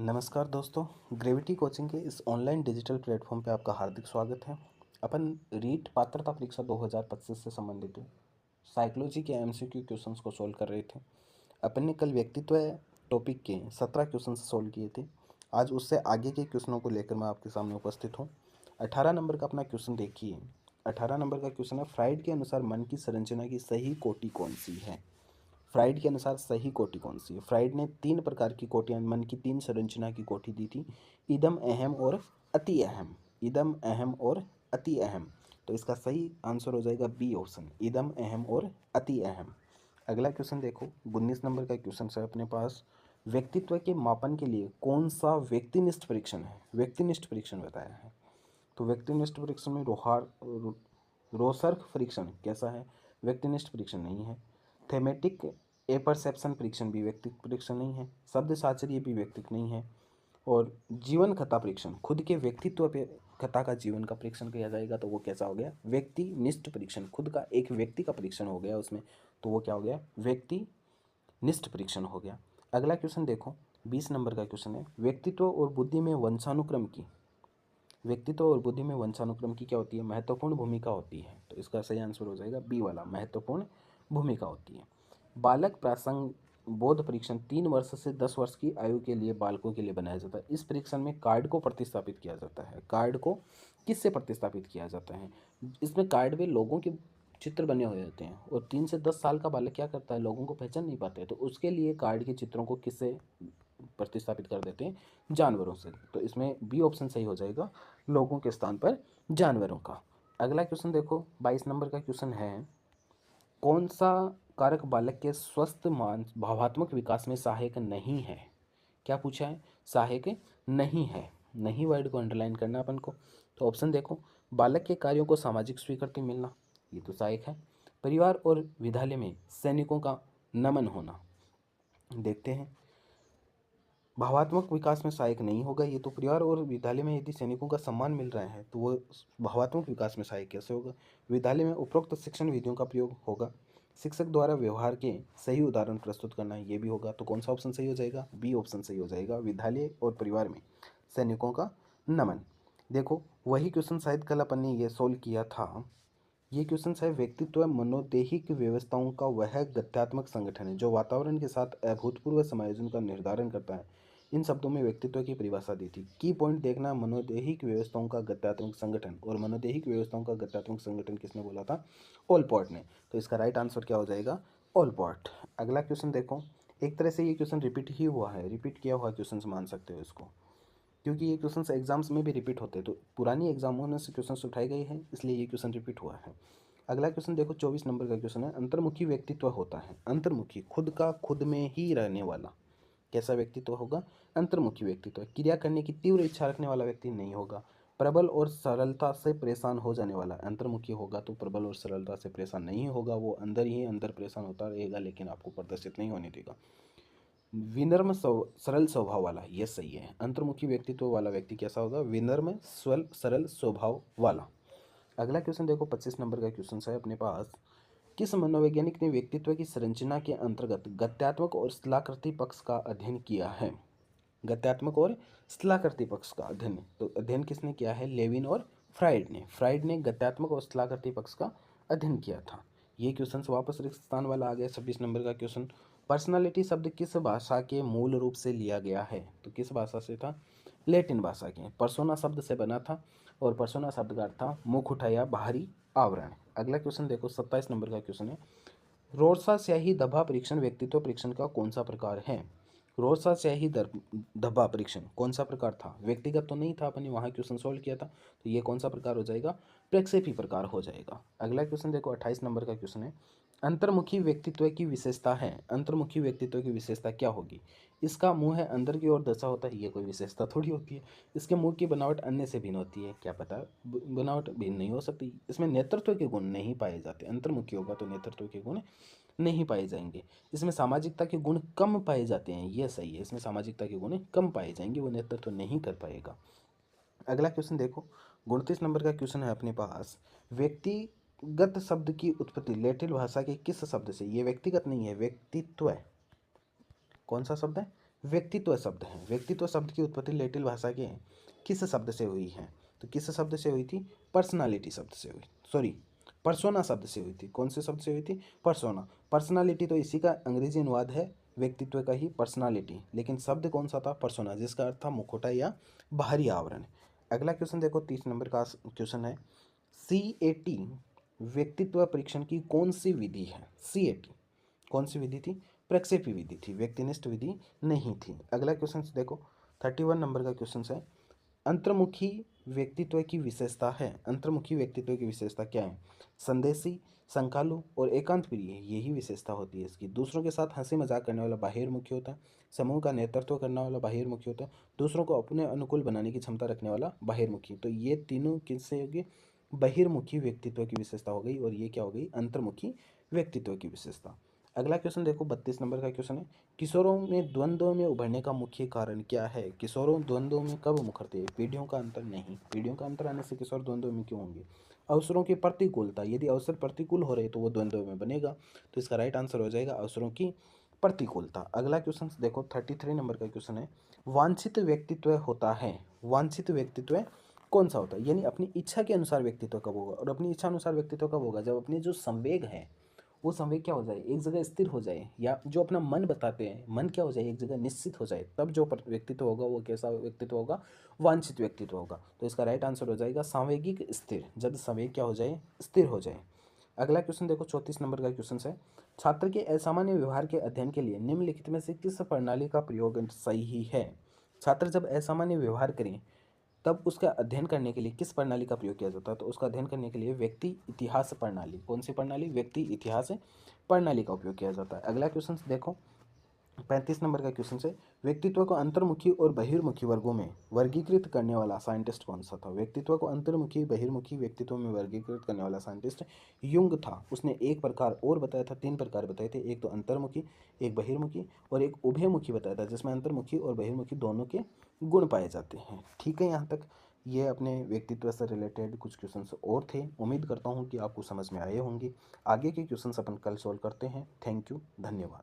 नमस्कार दोस्तों, gravity coaching के इस ऑनलाइन डिजिटल प्लेटफॉर्म पे आपका हार्दिक स्वागत है। अपन रीट पात्रता परीक्षा 2025 से संबंधित साइकोलॉजी के एमसीक्यू क्वेश्चंस को सोल्व कर रहे थे। अपन ने कल व्यक्तित्व टॉपिक के 17 क्वेश्चन सोल्व किए थे। आज उससे आगे के क्वेश्चनों को लेकर मैं आपके सामने उपस्थित हूँ। 18 नंबर का अपना क्वेश्चन देखिए। 18 नंबर का क्वेश्चन है, फ्राइड के अनुसार मन की संरचना की सही कोटि कौन सी है। फ्राइड के अनुसार सही कोटि कौन सी है। फ्राइड ने 3 प्रकार की कोटियां, मन की 3 संरचना की कोटि दी थी, इदम, अहम और अति अहम। इदम, अहम और अति अहम। तो इसका सही आंसर हो जाएगा बी ऑप्शन, इदम, अहम और अति अहम। अगला क्वेश्चन देखो, 19 नंबर का क्वेश्चन है अपने पास, व्यक्तित्व के मापन के लिए कौन सा व्यक्तिनिष्ठ परीक्षण है। व्यक्तिनिष्ठ परीक्षण बताया है। तो व्यक्तिनिष्ठ परीक्षण में रोसर्क परीक्षण कैसा है, व्यक्तिनिष्ठ परीक्षण नहीं है। थेमेटिक ए परसेप्शन परीक्षण भी व्यक्तिक परीक्षण नहीं है। शब्द साचर्य भी व्यक्तिक नहीं है। और जीवन कथा परीक्षण, खुद के व्यक्तित्व पे कथा का जीवन का परीक्षण किया जाएगा, तो वो कैसा हो गया, व्यक्तिनिष्ठ परीक्षण। खुद का एक व्यक्ति का परीक्षण हो गया उसमें, तो वो क्या हो गया, व्यक्तिनिष्ठ परीक्षण हो गया। अगला क्वेश्चन देखो, 20 नंबर का क्वेश्चन है, व्यक्तित्व और बुद्धि में वंशानुक्रम की क्या होती है, महत्वपूर्ण भूमिका होती है। तो इसका सही आंसर हो जाएगा बी वाला, महत्वपूर्ण भूमिका होती है। बालक प्रासंग बोध परीक्षण 3 वर्ष से 10 वर्ष की आयु के लिए बालकों के लिए बनाया जाता है। इस परीक्षण में कार्ड को प्रतिस्थापित किया जाता है। कार्ड को किससे प्रतिस्थापित किया जाता है, इसमें कार्ड में लोगों के चित्र बने हुए होते हैं, और 3 से 10 साल का बालक क्या करता है, लोगों को पहचान नहीं पाते, तो उसके लिए कार्ड के चित्रों को किससे प्रतिस्थापित कर देते हैं, जानवरों से। तो इसमें बी ऑप्शन सही हो जाएगा, लोगों के स्थान पर जानवरों का। अगला क्वेश्चन देखो, 22 नंबर का क्वेश्चन है, कौन सा कारक बालक के स्वस्थ मान भावात्मक विकास में सहायक नहीं है। क्या पूछा है, सहायक नहीं है। नहीं वर्ड को अंडरलाइन करना अपन को। तो ऑप्शन देखो, बालक के कार्यों को सामाजिक स्वीकृति मिलना, ये तो सहायक है। परिवार और विद्यालय में सैनिकों का नमन होना, देखते हैं। भावात्मक विकास में सहायक नहीं होगा ये तो। परिवार और विद्यालय में यदि सैनिकों का सम्मान मिल रहा है तो वो भावात्मक विकास में सहायक कैसे होगा। विद्यालय में उपरोक्त शिक्षण विधियों का प्रयोग होगा। शिक्षक द्वारा व्यवहार के सही उदाहरण प्रस्तुत करना, ये भी होगा। तो कौन सा ऑप्शन सही हो जाएगा, बी ऑप्शन सही हो जाएगा, विद्यालय और परिवार में सैनिकों का नमन। देखो, वही क्वेश्चन शायद कल अपन ने ये सोल्व किया था। ये क्वेश्चन है, व्यक्तित्व मनोदेहिक व्यवस्थाओं का वह गत्यात्मक संगठन है जो वातावरण के साथ अभूतपूर्व समायोजन का निर्धारण करता है। इन शब्दों में व्यक्तित्व की परिभाषा दी थी। की पॉइंट देखना, मनोदेहिक व्यवस्थाओं का गत्यात्मक संगठन, और मनोदेहिक व्यवस्थाओं का गत्यात्मक संगठन किसने बोला था, ओलपॉट ने। तो इसका राइट आंसर क्या हो जाएगा, ओलपॉट। अगला क्वेश्चन देखो, एक तरह से ये क्वेश्चन रिपीट ही हुआ है, रिपीट किया हुआ क्वेश्चन मान सकते हो इसको, क्योंकि ये क्वेश्चन एग्जाम्स में भी रिपीट होते हैं। तो पुरानी एग्जामों में से क्वेश्चन उठाए गए हैं, इसलिए ये क्वेश्चन रिपीट हुआ है। अगला क्वेश्चन देखो, 24 नंबर का क्वेश्चन है, अंतर्मुखी व्यक्तित्व होता है। अंतर्मुखी, खुद का खुद में ही रहने वाला कैसा व्यक्तित्व होगा, अंतर्मुखी व्यक्तित्व। क्रिया करने की तीव्र इच्छा रखने वाला व्यक्ति नहीं होगा। प्रबल और सरलता से परेशान हो जाने वाला अंतर्मुखी होगा। तो प्रबल और सरलता से परेशान नहीं होगा, वो अंदर ही अंदर परेशान होता रहेगा, लेकिन आपको प्रदर्शित नहीं होने देगा। विनम्र सरल स्वभाव वाला, ये सही है। अंतर्मुखी व्यक्तित्व वाला व्यक्ति कैसा होगा, विनम्र सरल स्वभाव वाला। अगला क्वेश्चन देखो, 25 नंबर का क्वेश्चन है अपने पास, किस मनोवैज्ञानिक ने व्यक्तित्व की संरचना के अंतर्गत गत्यात्मक और स्थलाकृति पक्ष का अध्ययन किया है। गत्यात्मक और स्थलाकृति पक्ष का अध्ययन, तो अध्ययन किसने किया है, लेविन और फ्राइड ने। फ्राइड ने गत्यात्मक और स्थलाकृति पक्ष का अध्ययन किया था। ये क्वेश्चन वापस रिक्त स्थान वाला आ गया। 26 नंबर का क्वेश्चन, पर्सनालिटी शब्द किस भाषा के मूल रूप से लिया गया है। तो किस भाषा से था, लैटिन भाषा के। पर्सोना शब्द से बना था, और पर्सोना शब्द का अर्थ था मुख उठाया, बाहरी आवरण। अगला क्वेश्चन देखो, 27 नंबर का क्वेश्चन है, रोरसा स्याही धब्बा परीक्षण व्यक्तित्व परीक्षण का कौन सा प्रकार है। रोरसा स्याही धब्बा परीक्षण कौन सा प्रकार था, व्यक्तिगत तो नहीं था, अपन ने वहाँ क्वेश्चन सोल्व किया था, तो ये कौन सा प्रकार हो जाएगा, प्रक्षेपी प्रकार हो जाएगा। अगला क्वेश्चन देखो, 28 नंबर का क्वेश्चन है, अंतर्मुखी व्यक्तित्व की विशेषता है। अंतर्मुखी व्यक्तित्व की विशेषता क्या होगी, इसका मुंह है अंदर की ओर दशा होता है, ये कोई विशेषता थोड़ी होती है। इसके मुंह की बनावट अन्य से भिन्न होती है, क्या पता बनावट भिन्न नहीं हो सकती। इसमें नेतृत्व के गुण नहीं पाए जाते, अंतर्मुखी होगा तो नेतृत्व के गुण नहीं पाए जाएंगे। इसमें सामाजिकता के गुण कम पाए जाते हैं, ये सही है, इसमें सामाजिकता के गुण कम पाए जाएंगे, वो नेतृत्व नहीं कर पाएगा। अगला क्वेश्चन देखो, 29 नंबर का क्वेश्चन है अपने पास, व्यक्तिगत शब्द की उत्पत्ति लैटिन भाषा के किस शब्द से। ये व्यक्तिगत नहीं है, व्यक्तित्व है। कौन सा शब्द है, व्यक्तित्व शब्द है। व्यक्तित्व शब्द की उत्पत्ति लैटिन भाषा के किस शब्द से हुई है? तो किस शब्द से हुई थी? पर्सनालिटी शब्द से हुई, सॉरी पर्सोना शब्द से हुई थी। कौन से शब्द से हुई थी? पर्सोना। पर्सनालिटी तो इसी का अंग्रेजी अनुवाद है व्यक्तित्व का ही, पर्सनालिटी, लेकिन शब्द कौन सा था? पर्सोना, जिसका अर्थ था मुखौटा या बाहरी आवरण। अगला क्वेश्चन देखो, 30 नंबर का क्वेश्चन है, CAT व्यक्तित्व परीक्षण की कौन सी विधि है? CAT कौन सी विधि थी? प्रक्षेपी विधि थी, व्यक्तिनिष्ठ विधि नहीं थी। अगला क्वेश्चन देखो, 31 नंबर का क्वेश्चन है, अंतर्मुखी व्यक्तित्व की विशेषता है। अंतर्मुखी व्यक्तित्व की विशेषता क्या है? संदेशी, संकालु और एकांत प्रिय, यही विशेषता होती है इसकी। दूसरों के साथ हंसी मजाक करने वाला बहिर्मुखी होता है। समूह का नेतृत्व करने वाला बहिर्मुखी होता है। दूसरों को अपने अनुकूल बनाने की क्षमता रखने वाला बहिर्मुखी। तो ये तीनों किससे होगी? बहिर्मुखी व्यक्तित्व की विशेषता हो गई, और ये क्या हो गई? अंतर्मुखी व्यक्तित्व की विशेषता। अगला क्वेश्चन देखो, 32 नंबर का क्वेश्चन है, किशोरों में द्वंद्व में उभरने का मुख्य कारण क्या है? किशोरों द्वंद्व में कब मुखरते हैं? पीढ़ियों का अंतर नहीं। पीढ़ियों का अंतर आने से किशोर द्वंद्व में क्यों होंगे? अवसरों की प्रतिकूलता, यदि अवसर प्रतिकूल हो रहे तो वो द्वंद्व में बनेगा। तो इसका राइट आंसर हो जाएगा अवसरों की प्रतिकूलता। अगला क्वेश्चन देखो, 33 नंबर का क्वेश्चन है, वांछित व्यक्तित्व होता है। वांछित व्यक्तित्व कौन सा होता है? यानी अपनी इच्छा के अनुसार व्यक्तित्व कब होगा? और अपनी इच्छा अनुसार व्यक्तित्व कब होगा? जब अपने जो संवेग है वो संवेग क्या हो जाए? एक जगह स्थिर हो जाए, या जो अपना मन बताते हैं, मन क्या हो जाए? एक जगह निश्चित हो जाए, तब जो व्यक्तित्व होगा वो कैसा व्यक्तित्व होगा? वांछित व्यक्तित्व होगा। तो इसका राइट आंसर हो जाएगा सांवेगिक स्थिर, जब संवेग क्या हो जाए? स्थिर हो जाए। अगला क्वेश्चन देखो, 34 नंबर का क्वेश्चन है, छात्र के असामान्य व्यवहार के अध्ययन के लिए निम्नलिखित में से किस प्रणाली का प्रयोग सही है? छात्र जब असामान्य व्यवहार करें तब उसका अध्ययन करने के लिए किस प्रणाली का प्रयोग किया जाता है? तो उसका अध्ययन करने के लिए व्यक्ति इतिहास प्रणाली, कौन सी प्रणाली? व्यक्ति इतिहास प्रणाली का उपयोग किया जाता है। अगला क्वेश्चन देखो, 35 नंबर का क्वेश्चन है, व्यक्तित्व को अंतर्मुखी और बहिर्मुखी वर्गों में वर्गीकृत करने वाला साइंटिस्ट कौन सा था? व्यक्तित्व को अंतर्मुखी बहिर्मुखी व्यक्तित्व में वर्गीकृत करने वाला साइंटिस्ट युंग था। उसने एक प्रकार और बताया था, 3 प्रकार बताए थे, एक तो अंतर्मुखी, एक बहिर्मुखी और एक उभयमुखी बताया था, जिसमें अंतर्मुखी और बहिर्मुखी दोनों के गुण पाए जाते हैं। ठीक है, यहाँ तक ये अपने व्यक्तित्व से रिलेटेड कुछ क्वेश्चंस और थे। उम्मीद करता हूँ कि आपको समझ में आए होंगे। आगे के क्वेश्चंस अपन कल सॉल्व करते हैं। थैंक यू, धन्यवाद।